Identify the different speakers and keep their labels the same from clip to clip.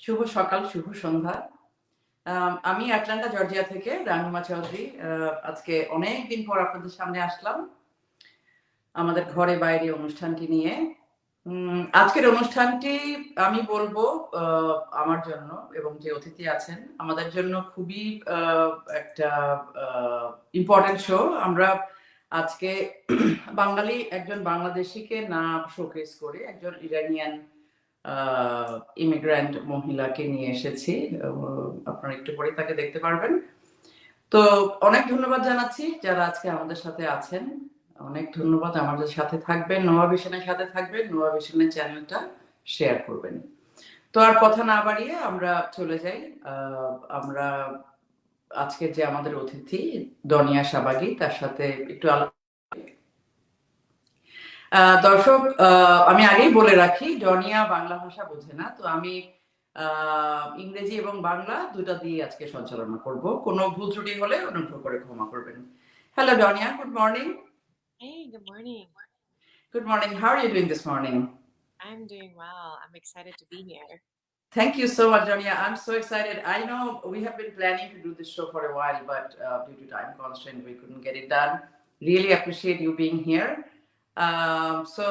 Speaker 1: শুভ সকাল, শুভ সন্ধ্যা। আমি Atlanta, Georgia থেকে রাহনুমা চৌধুরী। আজকে অনেকদিন পর আপনাদের সামনে আসলাম আমাদের ঘরে বাইরে অনুষ্ঠানটি নিয়ে। আজকের অনুষ্ঠানটি আমি বলবো আমার জন্য এবং যে অতিথি আছেন আমাদের জন্য খুবই একটা ইম্পর্টেন্ট শো। আমরা আজকে বাঙালি একজন বাংলাদেশিকে না শোকেস করে একজন ইরানিয়ান ইমিগ্রেন্ট মহিলাকে নিয়ে এসেছি। আপনারা একটু পরে তাকে দেখতে পারবেন। তো অনেক ধন্যবাদ জানাচ্ছি যারা আজকে আমাদের সাথে আছেন। অনেক ধন্যবাদ আমাদের সাথে থাকবেন, নোয়া ভিশনের সাথে থাকবেন, নোয়া ভিশনের চ্যানেলটা শেয়ার করবেন। তো আর কথা না বাড়িয়ে আমরা চলে যাই। আমরা আজকে যে আমাদের অতিথি দনিয়া সাবাগি, তার সাথে একটু দর্শক, আমি আগেই বলে রাখি ডনিয়া বাংলা ভাষা বোঝে না, তো আমি ইংরেজি এবং বাংলা দুটো দিয়ে আজকে সঞ্চালনা করব। কোনো ভুল ত্রুটি হলে অনুগ্রহ করে ক্ষমা করবেন। Hello Donya, good morning.
Speaker 2: Hey, good morning.
Speaker 1: Good morning. How are you doing this morning?
Speaker 2: I'm doing well. I'm excited to be here.
Speaker 1: Thank you so much, Donya. I'm so excited. I know we have been planning to do this show for a while, but due to time constraint, we couldn't get it done. Really appreciate you being here. So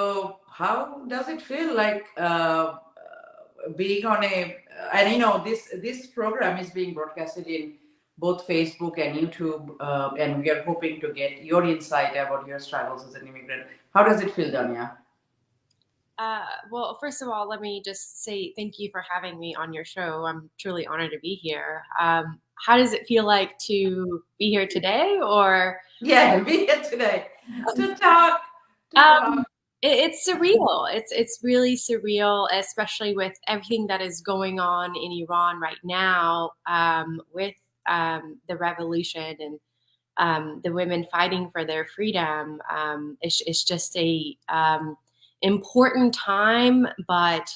Speaker 1: how does it feel like being on a, and you know, this program is being broadcasted in both Facebook and YouTube, and we are hoping to get your insight about your struggles as an immigrant. How does it feel, Donya?
Speaker 2: Well, first of all, let me just say thank you for having me on your show. I'm truly honored to be here. How does it feel like to be here today, or?
Speaker 1: Yeah, be here today to talk.
Speaker 2: It's surreal. It's really surreal, especially with everything that is going on in Iran right now, with the revolution and the women fighting for their freedom. It's just a important time, but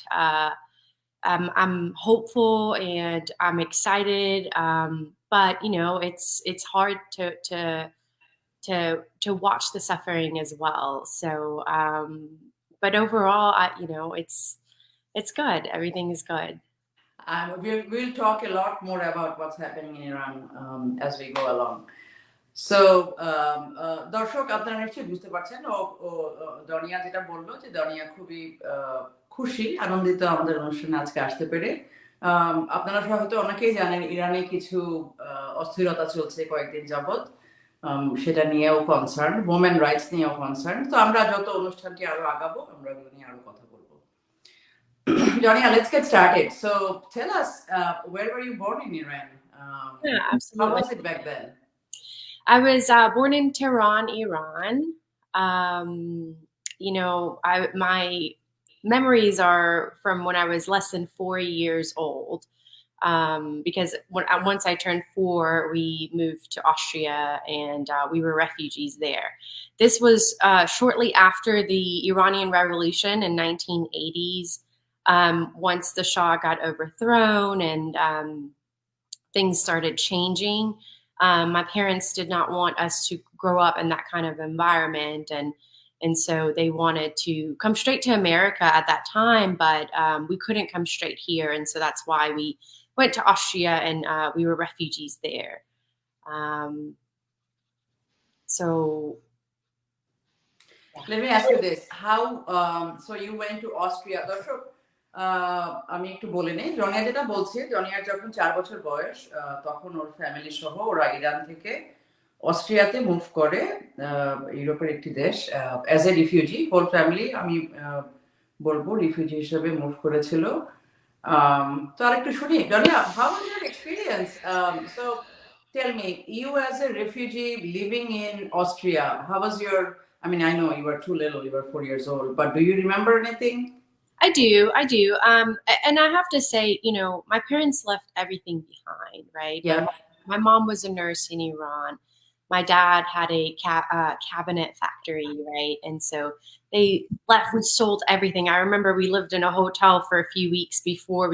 Speaker 2: I'm hopeful and I'm excited. But you know, it's hard to watch the suffering as well. So, but overall, it's good. Everything is good.
Speaker 1: We'll talk a lot more about what's happening in Iran as we go along. So, দর্শক আপনারা নিশ্চয়ই বুঝতে পারছেন দনিয়া যেটা বললো যে দনিয়া খুবই খুশি, আনন্দিত আমাদের অনুষ্ঠানে আজকে আসতে পেরে। আপনারা হয়তো অনেকেই জানেন ইরানে কিছু অস্থিরতা চলছে কয়েকদিন যাবত, সেটা নিয়েও কনসার্ন, ওমেন রাইটস নিয়েও কনসার্ন। তো আমরা যত অনুষ্ঠানটি আরো আগাবো আমরা এগুলো নিয়ে আরো কথা বলবো। Donya, let's get started. So tell us, where were you born in Iran?
Speaker 2: Yeah, absolutely.
Speaker 1: How was it back then?
Speaker 2: I was born in Tehran, Iran. You know, my memories are from when I was less than 4 years old. Because once I turned 4, we moved to Austria, and we were refugees there. This was shortly after the Iranian Revolution in 1980s. Once the Shah got overthrown and things started changing, my parents did not want us to grow up in that kind of environment, and so they wanted to come straight to America at that time, but we couldn't come straight here, and so that's why we went to Austria, and we were refugees there. So
Speaker 1: let me ask you this: how? So you went to Austria. দর্শক, আমি একটু বলে নেই, জনিয়া যেটা বলছে, জনিয়ার যখন 4 বছর বয়স তখন ওর ফ্যামিলি সহ ওরা ইরান থেকে অস্ট্রিয়াতে মুভ করে, ইউরোপের একটি দেশ, as a refugee. Whole family আমি বলবো রিফিউজি হিসেবে মুভ করেছিল। তো আরেকটু শুনি, জনিয়া, how was your experience? So tell me, you as a refugee living in Austria, how was your, I mean, I know you were too little, you were 4 years old, but do you remember anything?
Speaker 2: I do. And I have to say, you know, my parents left everything behind, right?
Speaker 1: Yeah.
Speaker 2: My mom was a nurse in Iran. My dad had a cabinet factory, right? And so they left. We sold everything. I remember we lived in a hotel for a few weeks before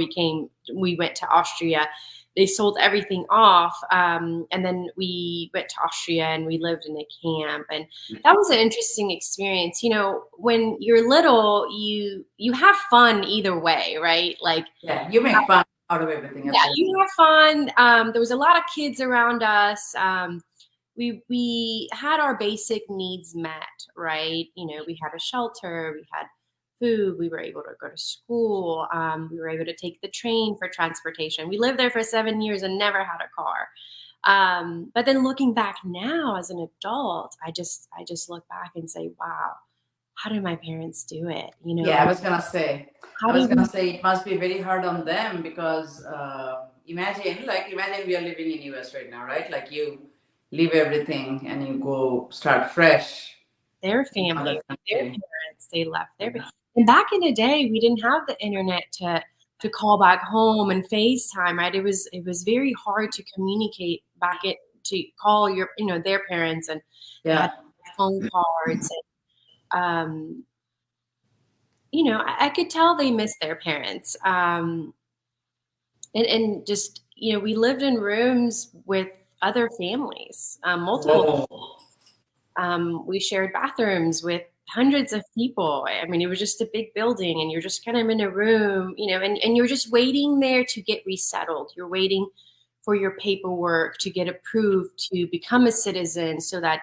Speaker 2: we went to Austria. They sold everything off, and then we went to Austria and we lived in a camp, and that was an interesting experience. You know, when you're little, you have fun either way, right? Like,
Speaker 1: yeah, you make fun. out of everything.
Speaker 2: Yeah,
Speaker 1: Absolutely.
Speaker 2: you have fun. There was a lot of kids around us. We had our basic needs met, right? You know, we had a shelter, we had food, we were able to go to school, we were able to take the train for transportation. We lived there for 7 years and never had a car. But then looking back now as an adult, I just look back and say, wow, how did my parents do it? You
Speaker 1: Yeah,
Speaker 2: know, how
Speaker 1: I was
Speaker 2: did
Speaker 1: gonna
Speaker 2: we?
Speaker 1: say it must be very hard on them because imagine we are living in US right now, right? Like you leave everything and you go start fresh
Speaker 2: Their
Speaker 1: in another
Speaker 2: families, their
Speaker 1: country.
Speaker 2: parents, they left their.
Speaker 1: Yeah.
Speaker 2: And back in the day, we didn't have the internet to call back home and FaceTime, right? It was very hard to communicate back it to call your, their parents, and they had
Speaker 1: Yeah.
Speaker 2: phone cards. And, I could tell they missed their parents. And just, we lived in rooms with other families, multiple.
Speaker 1: Whoa.
Speaker 2: We shared bathrooms with hundreds of people. I mean, it was just a big building, and you're just kind of in a room, and you're just waiting there to get resettled. You're waiting for your paperwork to get approved to become a citizen so that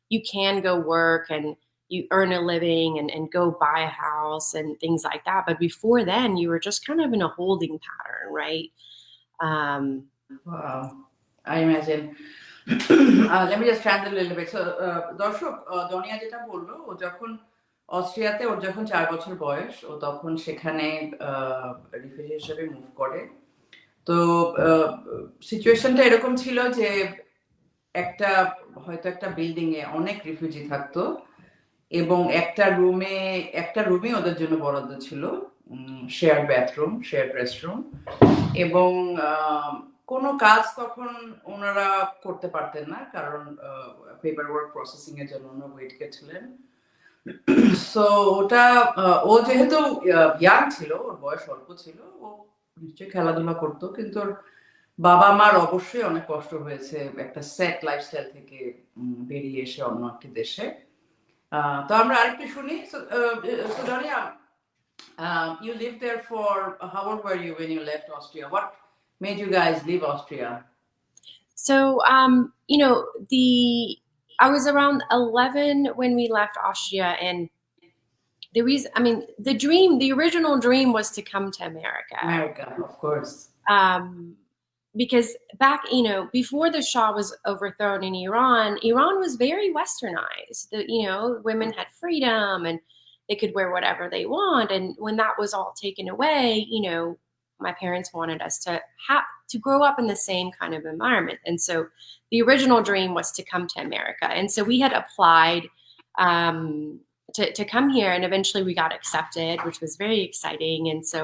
Speaker 2: you can go work and you earn a living and go buy a house and things like that. But before then, you were just kind of in a holding pattern, right? Um,
Speaker 1: Wow. I imagine. Let me just translate a little bit. So, দর্শক, দনিয়া যেটা বললো, ও যখন অস্ট্রিয়াতে ওর যখন 4 বছর বয়স, ও তখন সেখানে refugee হিসেবে মুভ করে। তো সিচুয়েশনটা এরকম ছিল যে একটা হয়তো একটা বিল্ডিং এ অনেক রিফিউজি থাকতো এবং একটা রুমই ওদের জন্য বরাদ্দ ছিল, শেয়ার বাথরুম, শেয়ার রেস্টরুম, এবং কোনো কাজ তখন ওনারা করতে পারতেন না, কারণ পেপার ওয়ার্ক প্রসেসিং এর জন্য ওনারা ওয়েটকে ছিলেন। সো ওটা ও যেহেতু ইয়াং ছিল, ওর বয়স অল্প ছিল, ও নিশ্চয়ই খেলাধুলা করতো, কিন্তু ওর বাবা মার অবশ্যই অনেক কষ্ট হয়েছে একটা সেট লাইফস্টাইল থেকে বেরিয়ে এসে অন্য একটি দেশে। তো আমরা আরেকটু শুনি। So Donya, you lived there for how old were you when you left Austria? What made you guys leave Austria?
Speaker 2: So, I was around 11 when we left Austria, and the original dream was to come to America.
Speaker 1: America, of course.
Speaker 2: Because back, before the Shah was overthrown in Iran was very westernized. Women had freedom and they could wear whatever they want. And when that was all taken away, my parents wanted us to grow up in the same kind of environment. And so the original dream was to come to America. And so we had applied to come here, and eventually we got accepted, which was very exciting. And so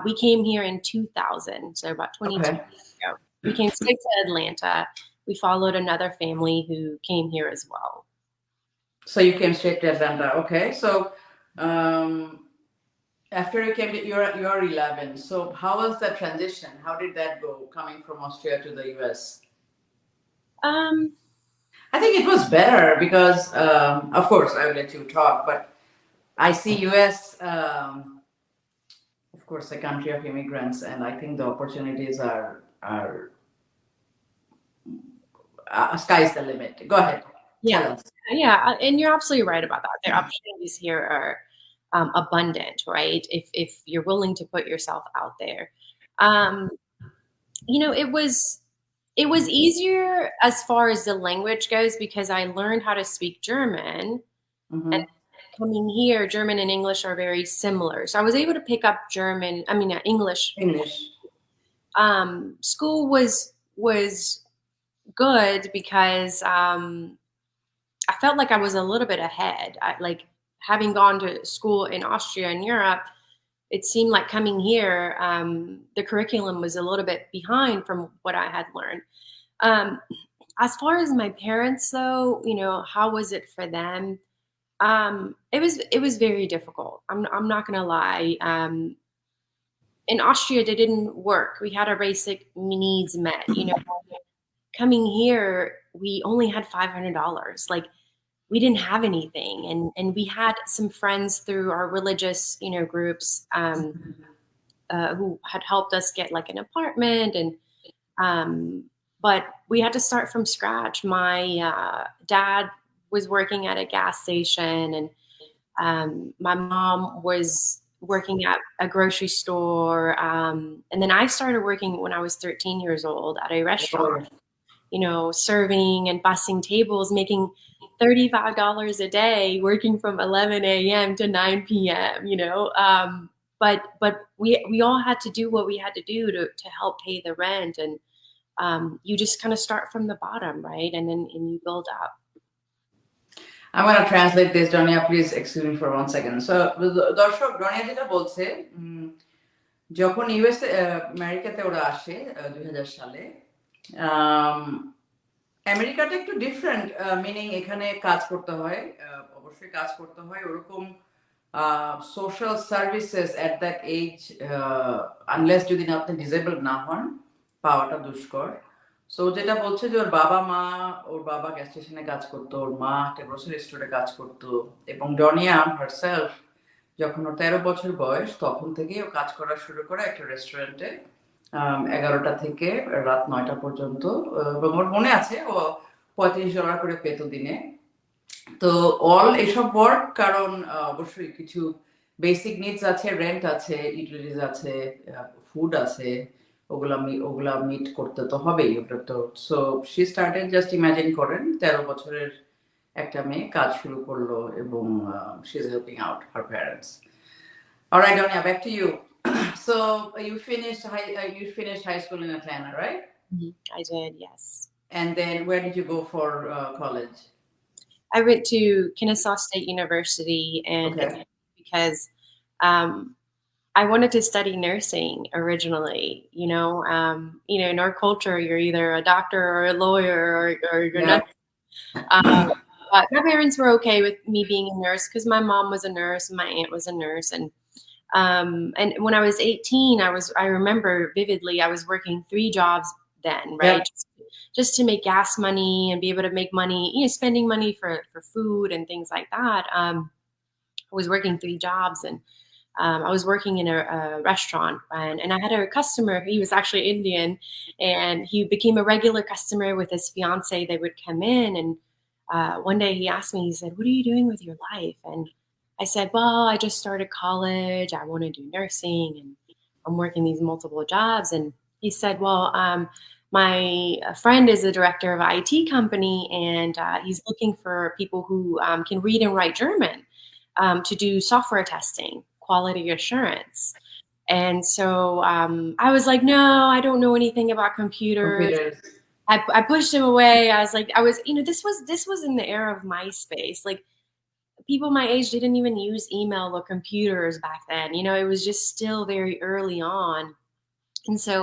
Speaker 2: we came here in 2000, so about 22 years ago. We came straight to Atlanta. We followed another family who came here as well.
Speaker 1: So you came straight to Atlanta. Okay. So after you came to, you're 11. So how was the transition? How did that go, coming from Austria to the US? I think it was better because, of course, I will let you talk, but I see US, of course, a country of immigrants, and I think the opportunities are sky's the limit. Go ahead.
Speaker 2: Yeah, and you're absolutely right about that. The opportunities here are abundant, right? If you're willing to put yourself out there. It was easier as far as the language goes because I learned how to speak German.
Speaker 1: Mm-hmm.
Speaker 2: And coming here, German and English are very similar. So I was able to pick up English. School was good because I felt like I was a little bit ahead. Having gone to school in Austria and Europe, it seemed like coming here, the curriculum was a little bit behind from what I had learned. As far as my parents, though, how was it for them? It was very difficult. I'm not gonna lie. In Austria, they didn't work. We had our basic needs met. Coming here, we only had $500. Like, we didn't have anything, and we had some friends through our religious groups, who had helped us get like an apartment, and but we had to start from scratch. My dad was working at a gas station, and my mom was working at a grocery store. And then I started working when I was 13 years old at a restaurant, serving and bussing tables, making $35 a day, working from 11 a.m. to 9 p.m., but we all had to do what we had to do to help pay the rent. And you just kind of start from the bottom, right? And you build up.
Speaker 1: I'm going to translate this. Donya, please excuse me for 1 second. So, দর্শক, Donya যেটা বলছে, যখন USA আমেরিকাতে ওরা আসে 2000 সালে, আমেরিকাটা একটু different, meaning এখানে কাজ করতে হয়, অবশ্যই কাজ করতে হয়, ওরকম social services at that age, unless যদি না আপনি ডিসেবল না হন, পাওয়াটা দুষ্কর। সো যেটা বলছে যে ওর বাবা গ্যাস স্টেশনে কাজ করতো, ওর মা একটা গ্রোসারি স্টোরে কাজ করতো, এবং ডনিয়া হারসেলফ যখন ওর 13 বছর বয়স তখন থেকেই ও কাজ করা শুরু করে একটা রেস্টুরেন্টে 11টা থেকে রাত 9টা পর্যন্ত। এবং ওর মনে আছে ও $35 করে পেত দিনে। তো অল এসব ওয়ার্ক, কারণ অবশ্যই কিছু বেসিক নিডস আছে, রেন্ট আছে, ইউটিলিটিস আছে, ফুড আছে, ওগুলা মিট করতে তো হবেই। ওটা তো so she started, just imagine করেন 13 বছরের একটা মেয়ে কাজ শুরু করলো, এবং she is helping out her parents. Alright Donya, back to you. So you finished high school in Atlanta, right?
Speaker 2: I did, yes.
Speaker 1: And then where did you go for college?
Speaker 2: I went to Kennesaw State University, and
Speaker 1: Okay.
Speaker 2: because I wanted to study nursing originally. In our culture, you're either a doctor or a lawyer, or you're not. But my parents were okay with me being a nurse because my mom was a nurse and my aunt was a nurse. And when I was 18, I remember vividly, I was working 3 jobs then, right?
Speaker 1: Yeah.
Speaker 2: Just to make gas money and be able to make money, spending money for food and things like that. I was working 3 jobs, and I was working in a restaurant, and I had a customer. He was actually Indian, and he became a regular customer with his fiance. They would come in, and one day he asked me, he said, "What are you doing with your life?" And I said, "Well, I just started college. I want to do nursing, and I'm working these multiple jobs." And he said, "Well, my friend is the director of an IT company, and he's looking for people who can read and write German to do software testing, quality assurance." And so I was like, "No, I don't know anything about computers." I pushed him away. I was this was in the era of MySpace. Like, people my age didn't even use email or computers back then. It was just still very early on. And so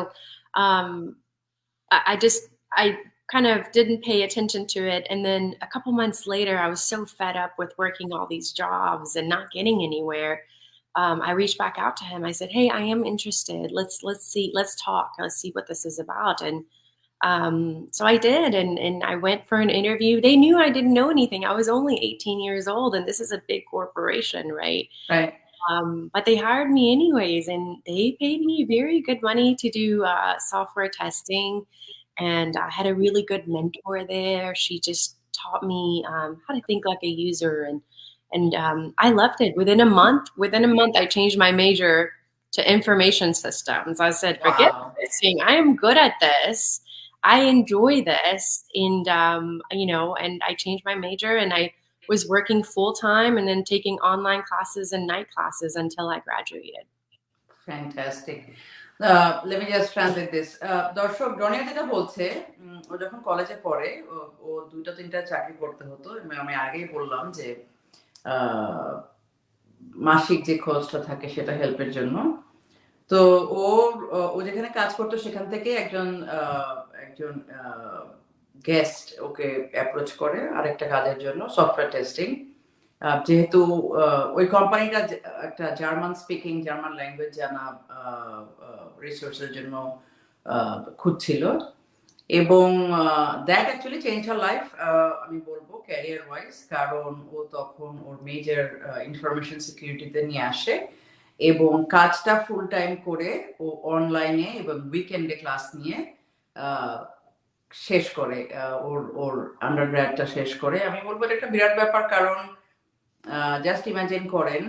Speaker 2: I kind of didn't pay attention to it. And then a couple months later, I was so fed up with working all these jobs and not getting anywhere. I reached back out to him. I said, "Hey, I am interested. Let's talk. Let's see what this is about." And so I did, and I went for an interview. They knew I didn't know anything. I was only 18 years old, and this is a big corporation, right?
Speaker 1: Right.
Speaker 2: But they hired me anyways, and they paid me very good money to do software testing. And I had a really good mentor there. She just taught me how to think like a user, and I loved it. Within a month, I changed my major to information systems. I said, "Forget nursing. I am good at this. I enjoy this." And and I changed my major, and I was working full time and then taking online classes and night classes until I graduated.
Speaker 1: Fantastic. Let me just translate this. দর্শক, ডনিয়া যেটা বলছে, ও যখন কলেজে পড়ে, ও 2-3টা চাকরি করতে হতো। আমি আগেই বললাম যে মাসিক যে খরচটা থাকে সেটা হেল্পের জন্য। তো ও যেখানে কাজ করতো সেখান থেকে একজন গেস্ট ওকে অ্যাপ্রোচ করে আরেকটা কাজের জন্য, সফটওয়্যার টেস্টিং। যেহেতু ওই কোম্পানিটা একটা জার্মান ল্যাঙ্গুয়েজ জানা রিসোর্সের জন্য খুঁজছিল, এবং that actually change her life, আমি বলবো ক্যারিয়ার ওয়াইজ। কারণ ও তখন ওর মেজর ইনফরমেশন সিকিউরিটিতে নিয়ে আসে, এবং কাজটা ফুল টাইম করে ও অনলাইনে এবং উইকেন্ডে ক্লাস নিয়ে শেষ করে ওর ওর আন্ডারগ্র্যাডটা শেষ করে। আমি বলবো এটা একটা বিরাট ব্যাপার, কারণ জাস্ট ইমাজিন করেন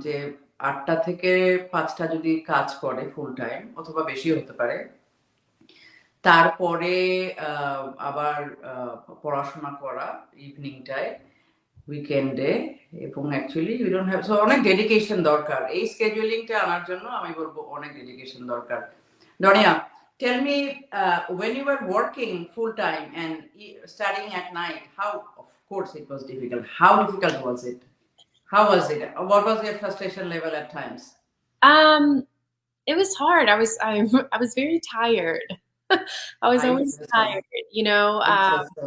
Speaker 1: যে 8টা থেকে 5টা যদি কাজ করে ফুল টাইম, অথবা বেশি হতে পারে, তারপরে আবার পড়াশোনা করা ইভিনিংটায়, উইকেন্ডে, এবং actually you don't have, so অনেক ডেডিকেশন দরকার এই স্কেডিউলিংটা আনার জন্য। আমি বলবো অনেক ডেডিকেশন দরকার। ডনিয়া, tell me, when you were working full time and studying at night, how, of course it was difficult, how difficult was it? How was it? What was your frustration level at times?
Speaker 2: Um, it was hard. I was very tired. I was
Speaker 1: I
Speaker 2: always
Speaker 1: feel so.
Speaker 2: tired, you know.
Speaker 1: I feel so.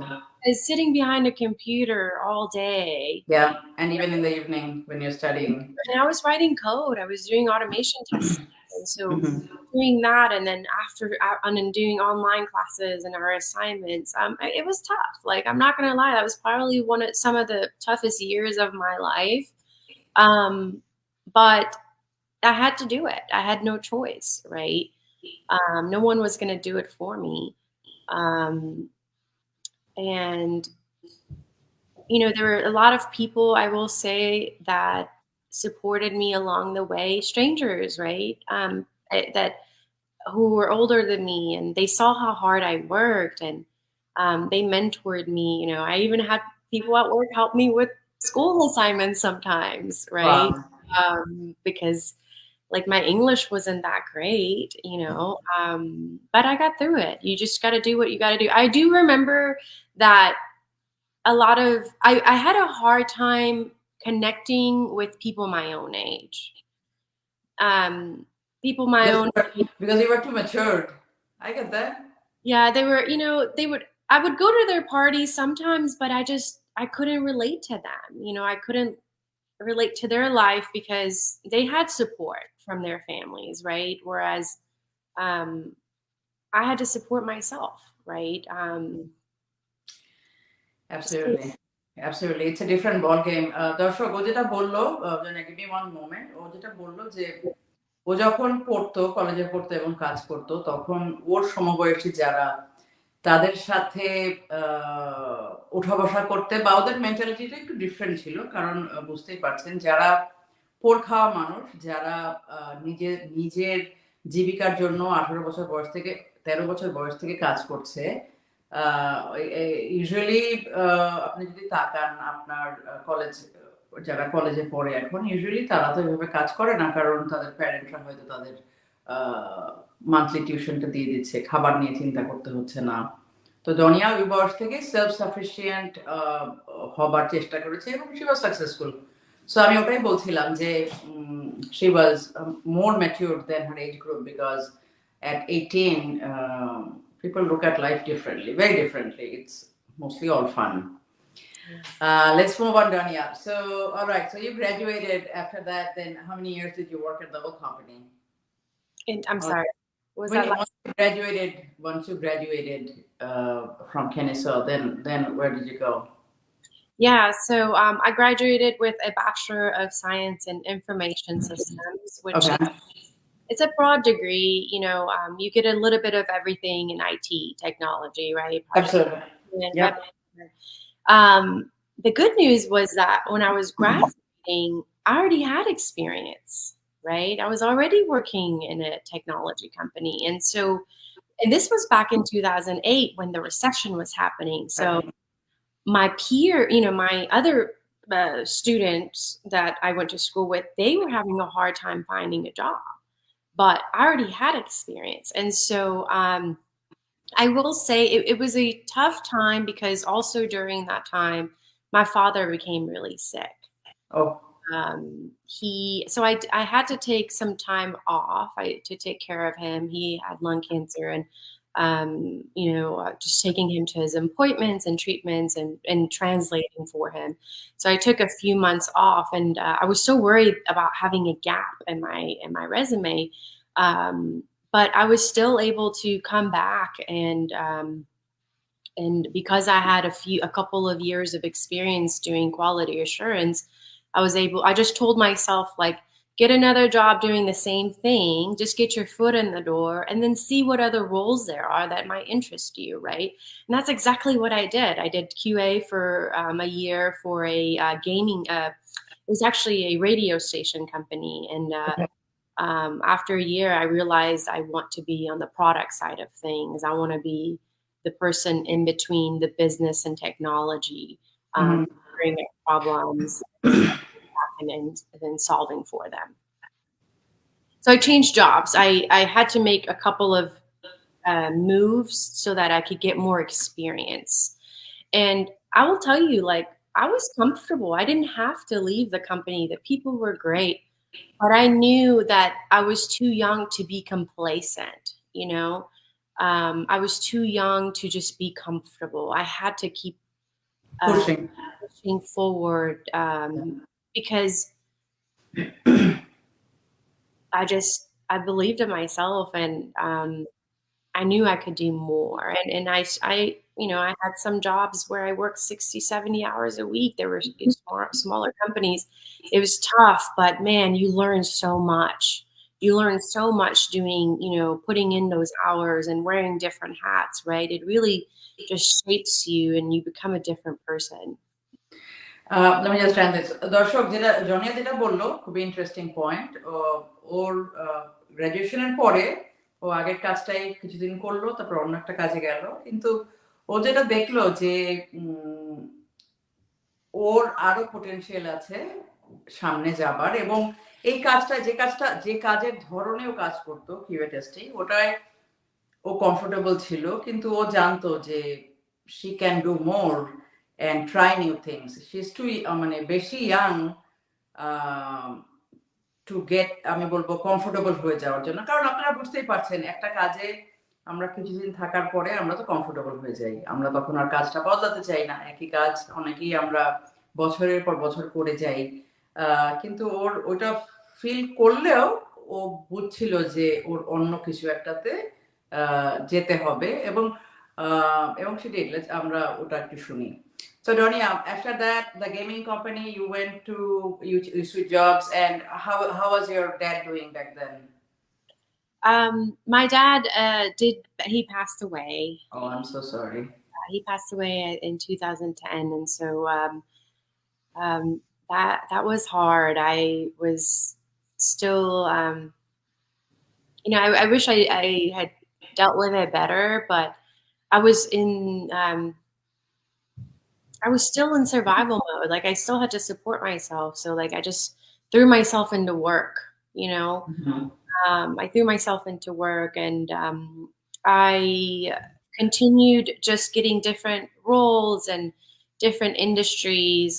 Speaker 2: Is sitting behind a computer all day.
Speaker 1: Yeah, and even in the evening when you're studying.
Speaker 2: And I was writing code. I was doing automation testing. And so
Speaker 1: Mhm.
Speaker 2: doing that, and then after and then doing online classes and our assignments, it was tough. Like, I'm not gonna lie, that was probably some of the toughest years of my life. But I had to do it. I had no choice, right? No one was gonna do it for me. And there were a lot of people, I will say, that supported me along the way, strangers, right? That who were older than me, and they saw how hard I worked, and they mentored me. I even had people at work help me with school assignments sometimes, right?
Speaker 1: Wow.
Speaker 2: Because like my English wasn't that great, but I got through it. You just got to do what you got to do. I do remember that a lot of I had a hard time connecting with people my own age. People my own
Speaker 1: Because you were too matured. I get that.
Speaker 2: Yeah, they were, I would go to their parties sometimes, but I couldn't relate to them. I couldn't relate to their life because they had support from their families, right? Whereas I had to support myself, right?
Speaker 1: Absolutely. Absolutely. It's a different ball game. দর্শক, ও যেটা বললো, give me one moment, ও যেটা বললো যে ও যখন পড়তো, কলেজে পড়তো এবং কাজ করতো, তখন ওর সমবয়সী যারা, তাদের সাথে ওঠা বসা করতে, বা ওদের মেন্টালিটিটা একটু ডিফারেন্ট ছিল। কারণ বুঝতেই পারছেন, যারা পোড় খাওয়া মানুষ, যারা নিজের জীবিকার জন্য 18 বছর বয়স থেকে 13 বছর বয়স থেকে কাজ করছে, ইউজুয়ালি আপনি যদি তাকান আপনার যারা কলেজে পড়ে এখন, ইউজুয়ালি তারা তো এভাবে কাজ করে না, কারণ তাদের প্যারেন্টরা হয়তো তাদের মান্থলি টিউশনটা দিয়ে দিচ্ছে, খাবার নিয়ে চিন্তা করতে হচ্ছে না। তো ডনিয়া ওই বয়স থেকে সেলফ সাফিসিয়েন্ট হবার চেষ্টা করেছে এবং শি ওয়াজ সাকসেসফুল। সো আমি ওটাই বলছিলাম যে she was more matured than her age group, because at 18 people look at life differently, very differently. It's mostly all fun. Let's move on, Donya. So, all right. So you graduated after that. Then, how many years did you work at the old company?
Speaker 2: And I'm sorry. Was
Speaker 1: When
Speaker 2: that
Speaker 1: once you graduated from Kennesaw, then where did you go?
Speaker 2: Yeah, so I graduated with a Bachelor of Science in Information Systems, which it's a broad degree. You get a little bit of everything in IT technology, right?
Speaker 1: Absolutely. Yep.
Speaker 2: The good news was that when I was graduating, I already had experience, right? I was already working in a technology company. And this was back in 2008 when the recession was happening. So my my other students that I went to school with, they were having a hard time finding a job, but I already had experience. And so I will say it was a tough time, because also during that time, my father became really sick.
Speaker 1: Oh.
Speaker 2: So I had to take some time off to take care of him. He had lung cancer, and just taking him to his appointments and treatments and translating for him. So I took a few months off, and I was so worried about having a gap in my resume. But I was still able to come back, and because I had a couple of years of experience doing quality assurance, I just told myself, like, get another job doing the same thing, just get your foot in the door, and then see what other roles there are that might interest you, right? And that's exactly what I did. I did QA for a year for a gaming, it was actually a radio station company. And after a year, I realized I want to be on the product side of things. I want to be the person in between the business and technology, figuring out problems and then solving for them. So I changed jobs. I had to make a couple of moves so that I could get more experience. And I will tell you, like, I was comfortable. I didn't have to leave the company. The people were great, but I knew that I was too young to be complacent. You know, I was too young to just be comfortable. I had to keep
Speaker 1: pushing
Speaker 2: forward because I believed in myself, and I knew I could do more. And I had some jobs where I worked 60, 70 hours a week. There were smaller companies. It was tough, but man, you learn so much. You learn so much doing, putting in those hours and wearing different hats, right? It really just shapes you and you become a different person.
Speaker 1: Let me just end this. দর্শক, জনিয়া যেটা বললো খুবই interesting point. ওর গ্রাজুয়েশনের পরে ও আগের কাজটাই কিছুদিন করলো, তারপর অন্য একটা কাজে গেল। কিন্তু ও যেটা দেখলো যে ওর আরো পোটেনশিয়াল আছে সামনে যাবার, এবং এই কাজটা যে কাজের ধরনে ও কাজ করতো কিউএ টেস্টিং, ওটায় ও কমফোর্টেবল ছিল, কিন্তু ও জানতো যে she can do more and try new things. She's too মানে বেশি ইয়াং টু গেট, আমি বলবো, কমফোর্টেবল হয়ে যাওয়ার জন্য। কারণ আপনারা বুঝতেই পারছেন, একটা কাজে আমরা কিছুদিন থাকার পরে আমরা তো কমফোর্টেবল হয়ে যাই। আমরা তখন আর কাজটা বদলাতে চাই না। একই কাজ অনেকেই আমরা বছরের পর বছর করে যাই। কিন্তু ওর ওটা ফিল করলেও ও বুঝছিল যে ওর অন্য কিছু একটাতে যেতে হবে, এবং সেটা আমরা ওটা একটু শুনি। So Donya, after that, the gaming company, you switched jobs, and how was your dad doing back then?
Speaker 2: My dad he passed away.
Speaker 1: Oh, I'm so sorry.
Speaker 2: He passed away in 2010, and so that was hard. I was still, I wish I had dealt with it better, but I was still in survival mode. Like, I still had to support myself. So like, I just threw myself into work, I threw myself into work, and I continued just getting different roles and different industries.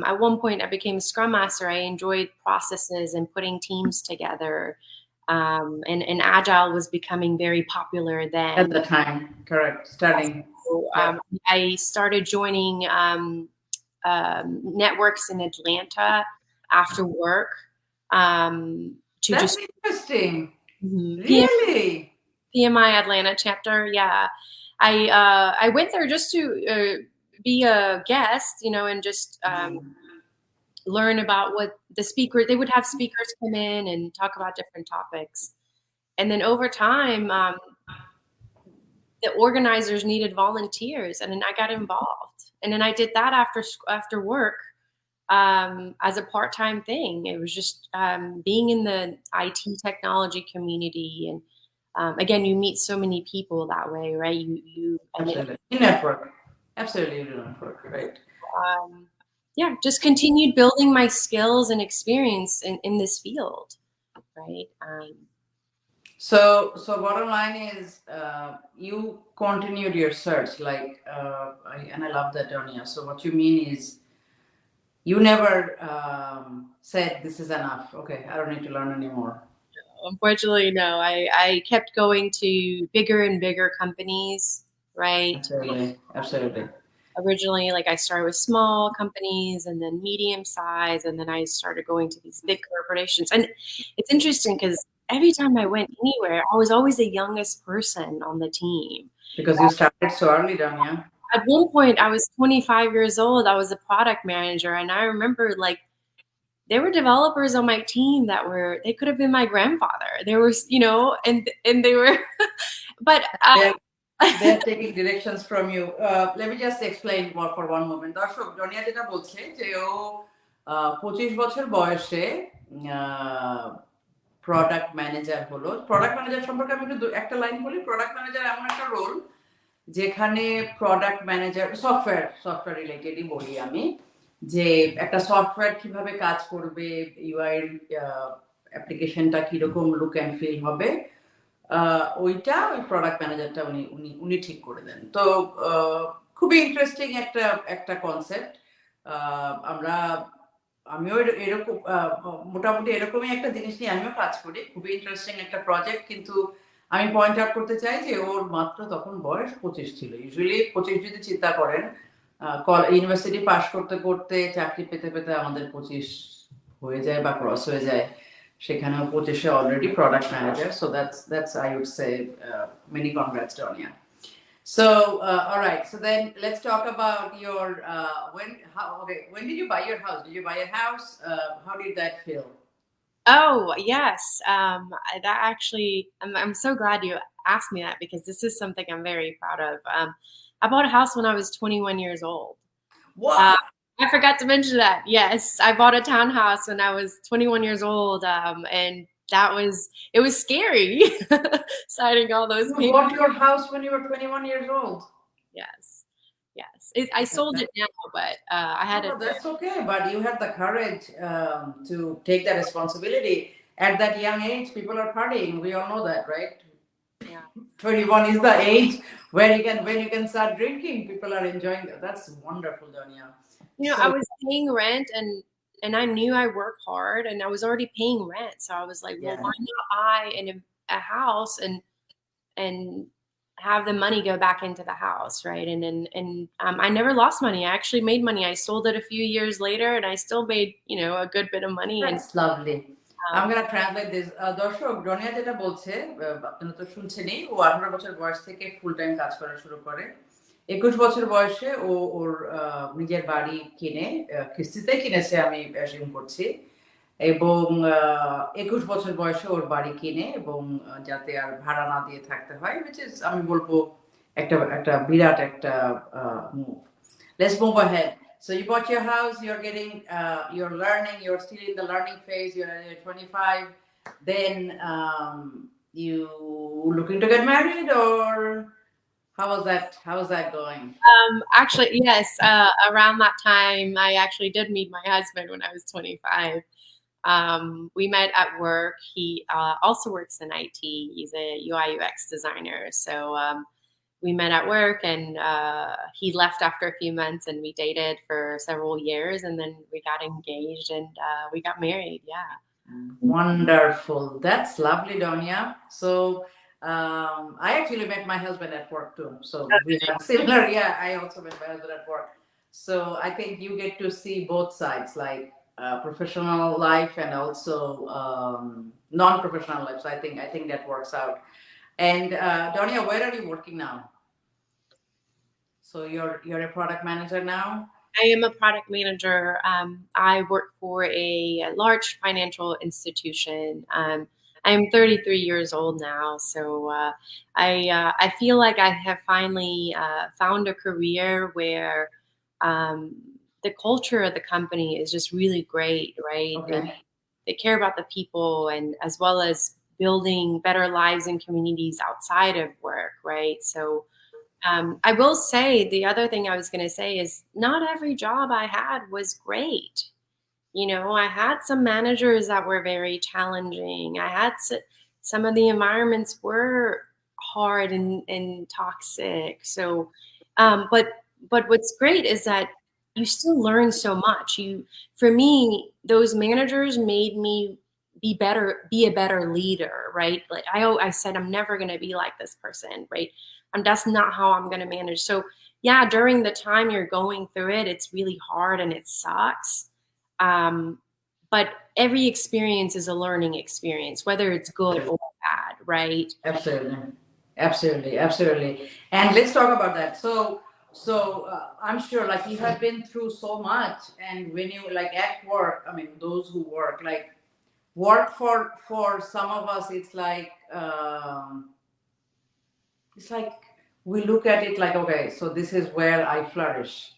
Speaker 2: At one point, I became a Scrum Master. I enjoyed processes and putting teams together. And Agile was becoming very popular then.
Speaker 1: At the time, correct. Starting.
Speaker 2: So, I started joining networks in Atlanta after work.
Speaker 1: That's interesting.
Speaker 2: Really? PMI Atlanta chapter. Yeah. I went there just to be a guest, and just learn about what the speaker, they would have speakers come in and talk about different topics. And then over time, the organizers needed volunteers, and then I got involved. And then I did that after work as a part-time thing. It was just being in the IT technology community, and again, you meet so many people that way, right?
Speaker 1: Absolutely. You network. Absolutely, you network, right?
Speaker 2: Yeah, just continued building my skills and experience in this field, right?
Speaker 1: So bottom line is, you continued your search, like, and I love that, Donya. So what you mean is, you never said this is enough. Okay, I don't need to learn anymore.
Speaker 2: Unfortunately, no. I kept going to bigger and bigger companies, right?
Speaker 1: Absolutely.
Speaker 2: Originally, like, I started with small companies, and then medium size, and then I started going to these big corporations. And it's interesting because every time I went anywhere, I was always the youngest person on the team.
Speaker 1: Because you started so early, Donya.
Speaker 2: At one point, I was 25 years old. I was a product manager, and I remember, like, there were developers on my team that they could have been my grandfather. There was, and they were, but
Speaker 1: they're taking directions from you. Let me just explain more for one moment. দর্শক জনিয়া যেটা বলছে যে ও 25 বছর বয়সে product manager হলো। Product manager সম্পর্কে আমি একটু একটা লাইন বলি। প্রোডাক্ট ম্যানেজার এমন একটা রোল যেখানে প্রোডাক্ট ম্যানেজার সফটওয়্যার রিলেটেডই বলি আমি, যে একটা সফটওয়্যার কিভাবে কাজ করবে, ইউআই অ্যাপ্লিকেশনটা কিরকম লুক অ্যান্ড ফিল হবে, ওই প্রোডাক্ট ম্যানেজারটা উনি ঠিক করে দেন। তো খুবই ইন্টারেস্টিং একটা কনসেপ্ট। আমিও এরকম মোটামুটি এরকমই একটা জিনিস নিয়ে আমিও কাজ করি। খুবই ইন্টারেস্টিং একটা প্রজেক্ট। কিন্তু আমি পয়েন্ট আউট করতে চাই যে ওর মাত্র তখন বয়স 25 ছিল। ইউজুয়ালি 25 যদি চিন্তা করেন, ইউনিভার্সিটি পাস করতে করতে চাকরি পেতে পেতে আমাদের 25 হয়ে যায় বা ক্রস হয়ে যায়। সেখানেও 25 already product manager. So that's I would say many congrats, Donya. So all right. So then let's talk about your when did you buy your house? Did you buy a house? How did that feel?
Speaker 2: Oh yes, that actually, I'm so glad you asked me that, because this is something I'm very proud of. I bought a house when I was 21 years old.
Speaker 1: Wow.
Speaker 2: I forgot to mention that. Yes, I bought a townhouse when I was 21 years old, and it was scary signing all those papers.
Speaker 1: You bought your house when you were 21 years old?
Speaker 2: Yes. I sold it now, but I had it.
Speaker 1: That's okay, but you had the courage to take that responsibility. At that young age, people are partying. We all know that, right?
Speaker 2: Yeah.
Speaker 1: 21 is the age when you can start drinking. People are enjoying that. That's wonderful, Donya.
Speaker 2: I was paying rent, and I knew I worked hard, and I was already paying rent. So I was like, well, why not buy a house and have the money go back into the house, right? And I never lost money. I actually made money. I sold it a few years later, and I still made a good bit of money.
Speaker 1: That's lovely. I'm gonna translate this. দর্শক, ডনিয়া যেটা বলছে, আপনারা তো শুনছেনই, ও 18 বছর বয়স থেকে full time কাজ করা শুরু করে। 21 বছর বয়সে ও ওর নিজের বাড়ি কিনে, কিস্তিতে কিনেছে আমি অ্যাজিউম করছি, এবং 21 বছর বয়সে ওর বাড়ি কিনে, এবং যাতে আর ভাড়া না দিয়ে থাকতে হয়, which is আমি বলবো একটা বিরাট একটা move. Let's move ahead. So you bought your house, you're learning, you're still in the learning phase, you're 25, then you looking to get married, or how was that going?
Speaker 2: Actually, yes, around that time I actually did meet my husband when I was 25. We met at work. He also works in IT. He's a UI UX designer. So we met at work, and he left after a few months, and we dated for several years, and then we got engaged, and we got married. Yeah.
Speaker 1: Wonderful. That's lovely, Donya. So I actually met my husband at work too. So we have similar. Yeah, I also met my husband at work. So I think you get to see both sides, like professional life and also non-professional life. So I think that works out. And Donya, where are you working now? So you're a product manager now?
Speaker 2: I am a product manager. I work for a large financial institution. I'm 33 years old now, so I feel like I have finally found a career where the culture of the company is just really great, right?
Speaker 1: Okay.
Speaker 2: They care about the people, and as well as building better lives and communities outside of work, right? So I will say, the other thing I was going to say is, not every job I had was great. I had some managers that were very challenging. I had some of the environments were hard and toxic. So, but what's great is that you still learn so much. For me, those managers made me be a better leader, right? Like I said, I'm never going to be like this person, right? And that's not how I'm going to manage. So yeah, during the time you're going through it, it's really hard and it sucks. But every experience is a learning experience, whether it's good or bad, right?
Speaker 1: Absolutely. And let's talk about that. So So I'm sure, like, you have been through so much, and when you like at work, I mean, those who work, like, work for some of us, it's like we look at it like, okay, so this is where I flourish,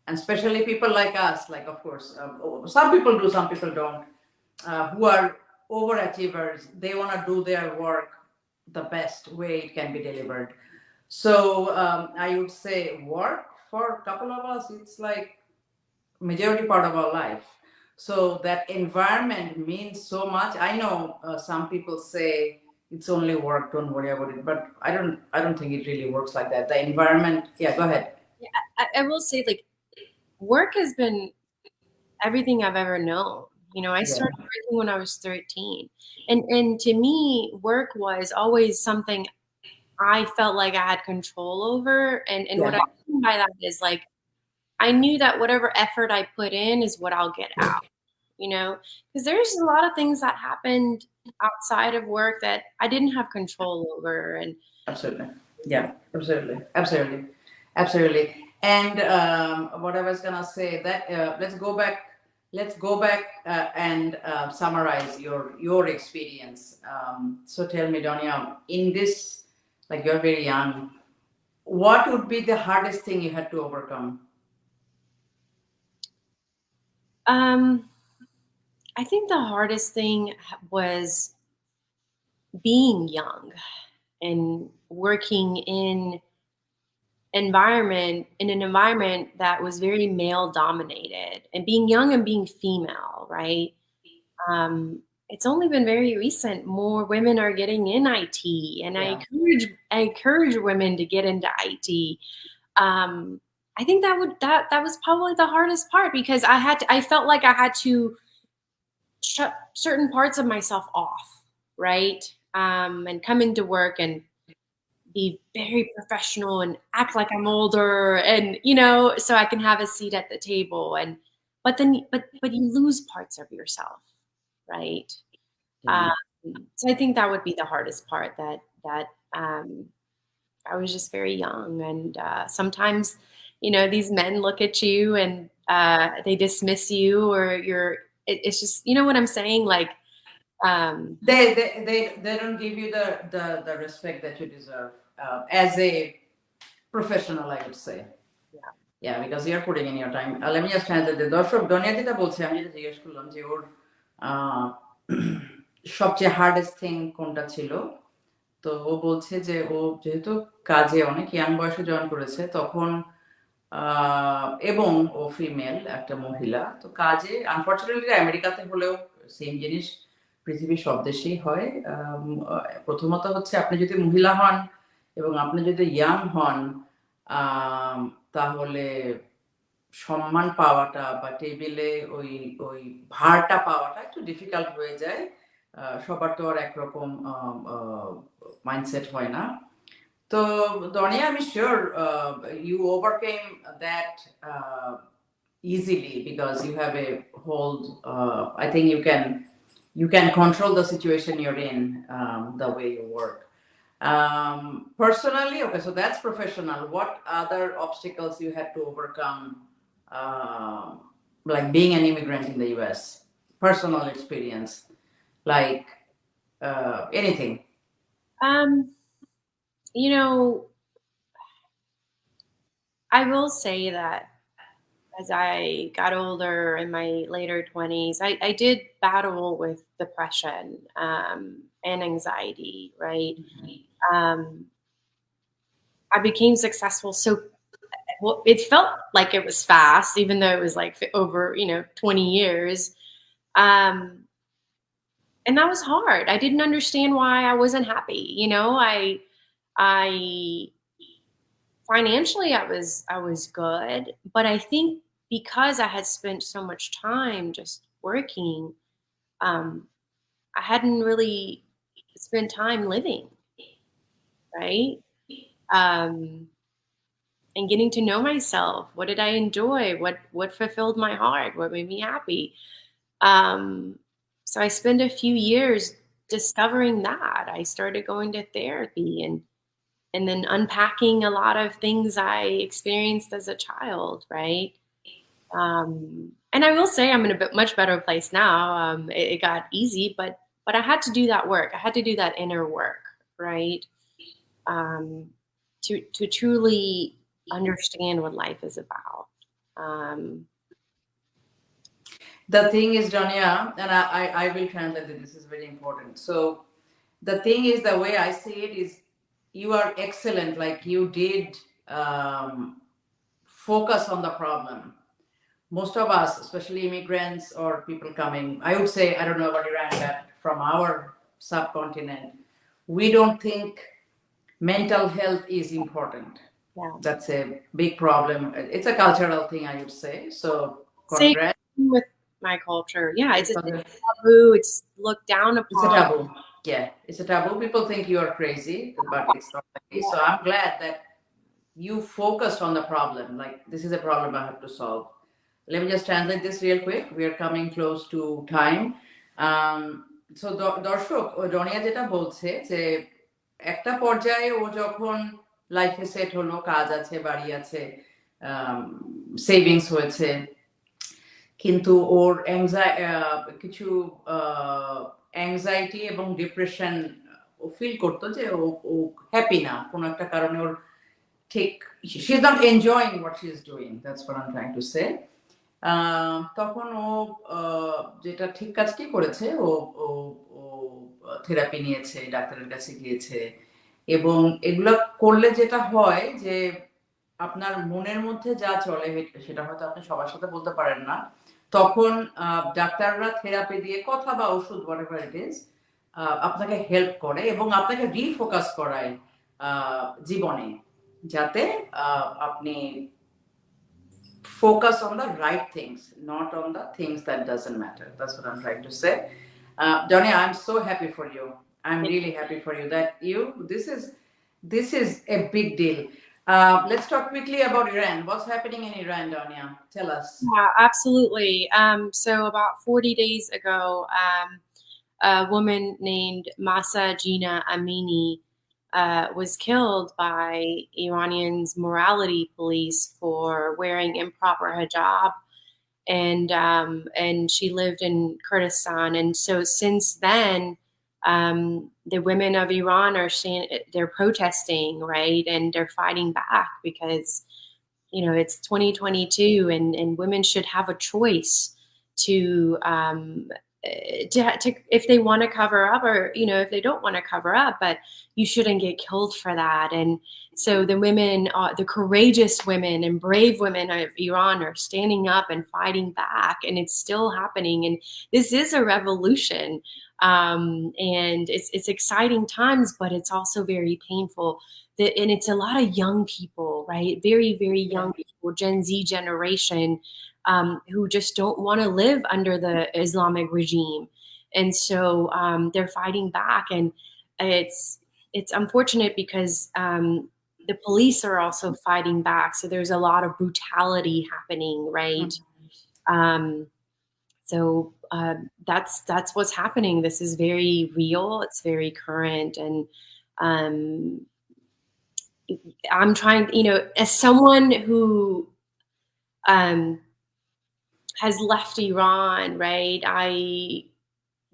Speaker 1: and especially people like us, like, of course, some people do, some people don't, who are overachievers. They want to do their work the best way it can be delivered. So I would say work for a couple of us, it's like majority part of our life. So that environment means so much. I know some people say it's only work, don't worry about it, but I don't think it really works like that. The environment, yeah, go ahead.
Speaker 2: Yeah, I will say, like, work has been everything I've ever known. I
Speaker 1: Yeah,
Speaker 2: started working when I was 13. And to me, work was always something I felt like I had control over. And what I
Speaker 1: yeah,
Speaker 2: mean by that is, like, I knew that whatever effort I put in is what I'll get out, because there's a lot of things that happened outside of work that I didn't have control over. And
Speaker 1: absolutely. Yeah, absolutely, absolutely, absolutely. And what I was gonna say, that let's go back and summarize your experience. So tell me, Donya, in this, like, you're very young, what would be the hardest thing you had to overcome?
Speaker 2: um, I think the hardest thing was being young and working in an environment that was very male dominated, and being young and being female, right? um, it's only been very recent more women are getting in IT, and
Speaker 1: Yeah,
Speaker 2: I encourage women to get into IT. um, I think that was probably the hardest part, because I felt like I had to shut certain parts of myself off, right? And come into work and be very professional and act like I'm older, and so I can have a seat at the table. And but you lose parts of yourself, right?
Speaker 1: yeah.
Speaker 2: Um, so I think that would be the hardest part, that um, I was just very young, and sometimes these men look at you and they dismiss you, or it's just, what I'm saying, like, um,
Speaker 1: They don't give you the respect that you deserve as a professional, I would say. Yeah, because you're putting in your time. Let me just translate the দর্শক ডনিয়া যেটা বলছে, আমি যেটা জিজ্ঞেস করলাম যে ওর আহ, সবচেয়ে hardest thing কোনটা ছিল। তো ও বলছে যে ও যেহেতু কাজে অনেক ইয়াং বয়সে জয়েন করেছে তখন, এবং ও ফিমেল একটা মহিলা, তো কাজে আনফর্চুনেটলি আমেরিকাতে হলেও সেম জিনিস পৃথিবীর সব দেশেই হয়। প্রথমত হচ্ছে, আপনি যদি মহিলা হন এবং আপনি যদি ইয়াং হন, আম, তাহলে সম্মান পাওয়াটা বা টেবিলে ওই ওই ভারটা পাওয়াটা একটু ডিফিকাল্ট হয়ে যায়। সবার তো আর একরকম মাইন্ডসেট হয় না। তো Donya, I'm sure you overcame that easily because you have a hold. I think you can control the situation you're in, the way you work. Personally, okay, so that's professional. What other obstacles you had to overcome, um, like being an immigrant in the U.S.? Personal experience, like anything.
Speaker 2: um, you know, I will say that as I got older, in my later 20s, I did battle with depression, and anxiety, right? Um, I became successful so well. It felt like it was fast, even though it was like over 20 years. Um, and that was hard. I didn't understand why I wasn't happy. I financially I was good, but I think because I had spent so much time just working, um, I hadn't really spent time living, right? Um, and getting to know myself. What did I enjoy? What fulfilled my heart? What made me happy? Um, so I spent a few years discovering that. I started going to therapy, and and then unpacking a lot of things I experienced as a child, right? And I will say I'm in a much better place now. It got easy, but I had to do that work. I had to do that inner work, right? Um, to truly understand what life is about.
Speaker 1: The thing is, Donya, and I will translate it, this is very important. So the thing is, the way I see it is, you are excellent, like you did focus on the problem. Most of us, especially immigrants or people coming, I would say, I don't know about Iran, but from our subcontinent, we don't think mental health is important.
Speaker 2: Yeah.
Speaker 1: That's a big problem. It's a cultural thing, I would say. So
Speaker 2: Same
Speaker 1: congrats.
Speaker 2: with my culture. Yeah, it's a taboo. It's looked down
Speaker 1: It's a
Speaker 2: upon.
Speaker 1: taboo. Yeah, it's a taboo. People think you are crazy, but it's not the case. So I'm glad that you focused on the problem. Like, this is a problem I have to solve. Let me just translate this real quick. We are coming close to time. So দর্শক, ডনিয়া যেটা বলছে যে একটা পর্যায়ে ও যখন লাইফে set হলো, কাজ আছে, বাড়ি আছে, সেভিংস হয়েছে, কিন্তু ওর কিছু অ্যাংজাইটি এবং ডিপ্রেশন ও ফিল করতো যে ও হ্যাপি না, কোনো একটা কারণে ওর ঠিক, she is not enjoying what she is doing, that's what I am trying to say. তখন ও যেটা ঠিক কাজটি করেছে, ও ও ও থেরাপি নিয়েছে, ডাক্তারের কাছে গিয়েছে, এবং এগুলো করলে যেটা হয় যে আপনার মনের মধ্যে যা চলে সেটা হয়তো আপনি সবার সাথে বলতে পারেন না, তখন ডাক্তাররা থেরাপি দিয়ে কথা বা ওষুধ whatever it is আপনাকে হেল্প করে এবং আপনাকে রিফোকাস করায় জীবনে, যাতে আপনি focus on the right things, not on the things that doesn't matter. That's what I'm trying to say. Donya, I'm so happy for you. I'm really happy for you that this is a big deal. Let's talk quickly about Iran. What's happening in Iran, Donya? Tell us.
Speaker 2: Yeah, absolutely. So about 40 days ago, a woman named Masa Jina Amini was killed by Iranians' morality police for wearing improper hijab, and she lived in Kurdistan. And so since then, the women of Iran they're protesting, right, and they're fighting back because it's 2022, and women should have a choice to if they want to cover up, or if they don't want to cover up, but you shouldn't get killed for that. And so the women, the courageous women and brave women of Iran are standing up and fighting back, and it's still happening. And this is a revolution, and it's exciting times, but it's also very painful. And it's a lot of young people, right? Very, very young people, Gen Z generation, who just don't want to live under the Islamic regime. And so they're fighting back. And it's unfortunate because the police are also fighting back. So there's a lot of brutality happening, right? So that's what's happening. This is very real. It's very current. And I'm trying, as someone who has left Iran, right? I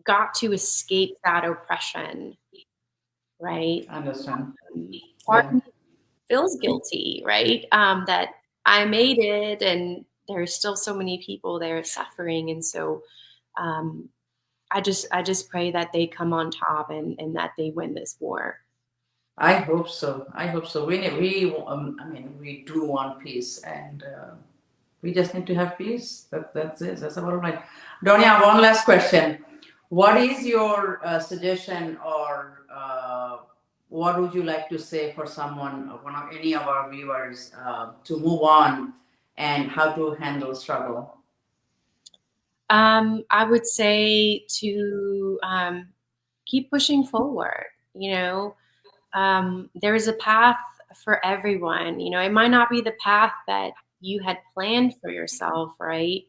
Speaker 2: got to escape that oppression, right?
Speaker 1: I understand.
Speaker 2: Part of me feels guilty, right? That I made it, and there's still so many people there suffering, and so I just pray that they come on top and that they win this war.
Speaker 1: I hope so. I hope so. We do want peace, and we just need to have peace. That's it. That's about right. Donya, one last question. What is your suggestion, or what would you like to say for someone, any of our viewers, to move on and how to handle struggle?
Speaker 2: I would say to keep pushing forward. There's a path for everyone. It might not be the path that you had planned for yourself, right?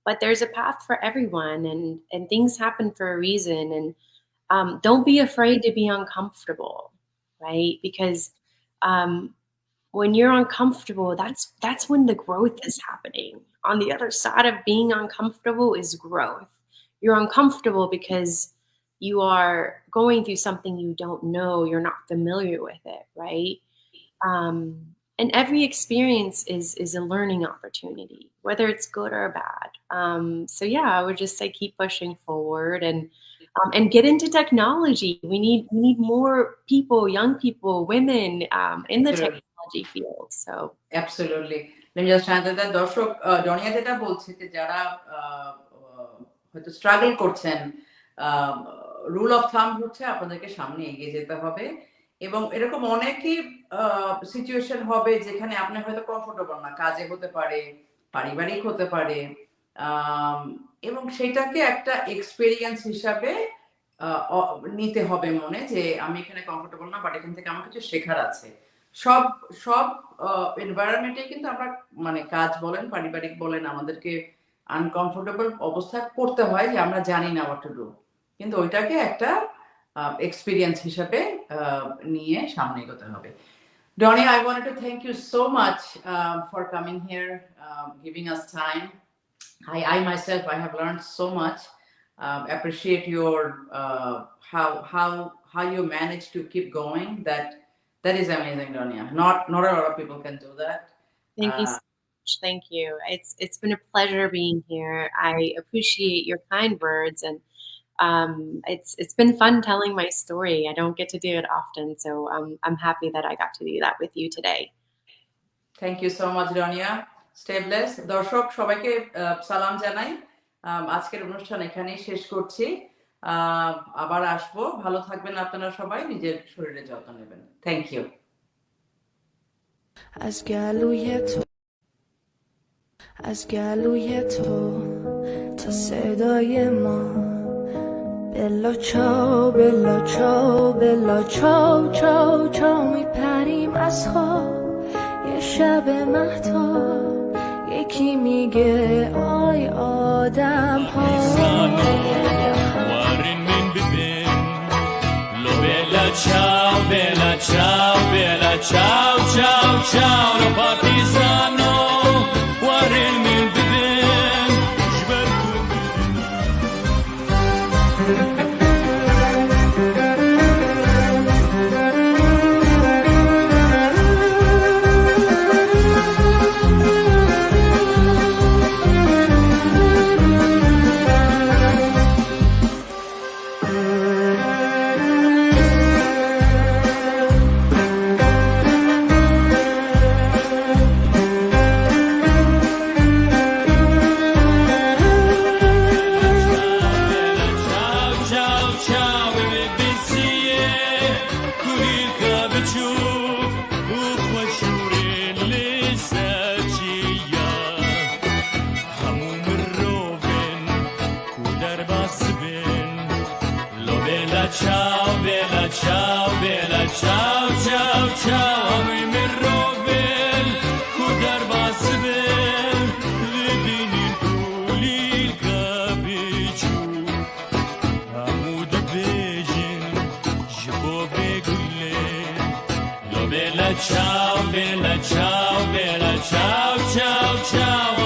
Speaker 2: But there's a path for everyone, and things happen for a reason. And don't be afraid to be uncomfortable, right? Because when you're uncomfortable, that's when the growth is happening. On the other side of being uncomfortable is growth. You're uncomfortable because you are going through something you don't know, you're not familiar with it, right? And every experience is a learning opportunity, whether it's good or bad. So yeah, I would just say keep pushing forward and get into technology. We need more people, young people, women in the
Speaker 1: Absolutely.
Speaker 2: technology field. So
Speaker 1: Absolutely. Let me just answer that. দর্শক ডনিয়া যেটা বলছে যে যারা হয়তো struggle করছেন, rule of thumb হচ্ছে আপনাদেরকে সামনে এগিয়ে যেতে হবে এবং এরকম অনেকই সিচুয়েশন হবে যেখানে আপনি হয়তো কমফোর্টেবল না, কাজে হতে পারে, পারিবারিক হতে পারে, এবং সেটাকে একটা এক্সপেরিয়েন্স হিসাবে নিতে হবে মনে যে আমি এখানে কমফোর্টেবল না, বাট এখান থেকে আমার কিছু শেখার আছে। সব সব এনভায়রনমেন্টে কিন্তু আমরা মানে কাজ বলেন, পারিবারিক বলেন, আমাদেরকে আনকমফোর্টেবল অবস্থায় পড়তে হয় যে আমরা জানি না হোয়াট টু ডু, কিন্তু ওইটাকে একটা এক্সপেরিয়েন্স হিসাবে নিয়ে সামনে এগোতে হবে। Donya, I wanted to thank you so much for coming here, giving us time. I myself, I have learned so much. Appreciate your how you manage to keep going. That is amazing, Donya. Not a lot of people can do that.
Speaker 2: thank you so much. Thank you. It's been a pleasure being here. I appreciate your kind words, and it's been fun telling my story. I don't get to do it often, so I'm happy that I got to do that with you today.
Speaker 1: Thank you so much, Donya. Stay blessed. দর্শক সবাইকে সালাম জানাই। আজকের অনুষ্ঠান এখানেই শেষ করছি। আবার আসবো। ভালো থাকবেন আপনারা সবাই, নিজের শরীরের যত্ন নেবেন। Thank you.
Speaker 3: از گلوی تو تا صدای ما بلا چاو بلا چاو بلا چاو چاو چاو میپریم از خواب یه شب مهتاب یکی میگه آی آدم ها
Speaker 4: Ciao, bella ciao, bella ciao, ciao, ciao, lo partigiano, guarda il bebè, ciao, bella ciao, bella ciao, ciao, ciao, mi roven, kudar basben, libinin kulil kabichu, amud bejin, jbo begule, lo bella ciao, bella ciao, bella ciao, ciao, ciao.